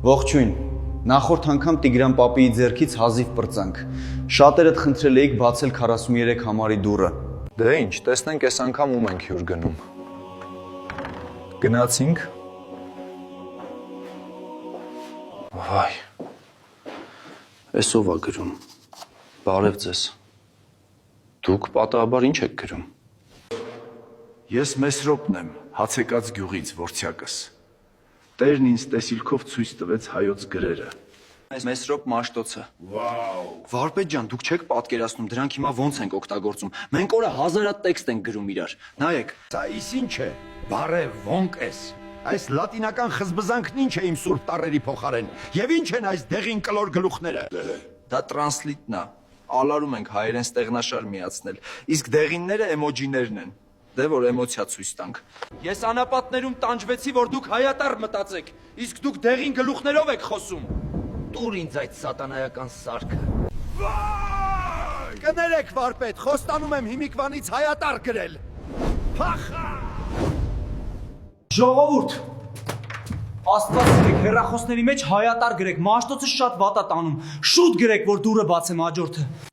Ողջույն, նախորդ անգամ Տիգրան պապիի ձեռքից հազիվ պրծանք, շատերդ խնդրել էիք բացել 43 համարի դուռը։ Դե ինչ, տեսնենք այս անգամ ում ենք հյուր գնում։ Գնացինք։ Վայ, Էս ով է գրում։ Բարև ձեզ։ Դուք պատահաբար ինչ եք գրում։ Ես Մեսրոպն եմ, Հացեկած գյուղից, Որցյակս։ Տերն ինձ տեսիլքով ցույց տվեց հայոց գրերը։ Մեսրոպ Մաշտոցը։ Վարպետ ջան, դուք չեք պատկերացնում, դրանք հիմա ոնց ենք օգտագործում։ Մենք օրը հազարատ տեքստ ենք գրում իրար։ Նայեք։ Սա իս ինչ է, բարև, ոնք ես։ Այս լատինական խզբզանքն ինչ է իմ սուրբ տառերի փոխարեն, եւ ինչ են այս դեղին կլոր գլուխները։ դա տրանսլիտն է։ Ալարում ենք հայերեն ստեղնաշար միացնել, իսկ դեղինները էմոջիներն են։ Դե որ էմոցիա ցույց տանք։ Ես անապատներում տանջվեցի, որ դուք հայատար մտածեք, իսկ դուք դեղին գլուխներով եք խոսում։ Տուր ինձ այդ սատանայական սարքը։ Կներեք, վարպետ, խոստանում եմ հիմիկվանից հայատար գրել։ Փախա։ Ժողովուրդ, Աստված սիրեք, հեռախոսների մեջ հայատար գրեք, Մաշտոցը շատ վատ է տանում, շուտ գրեք, որ դուռը բացեմ հաջորդը։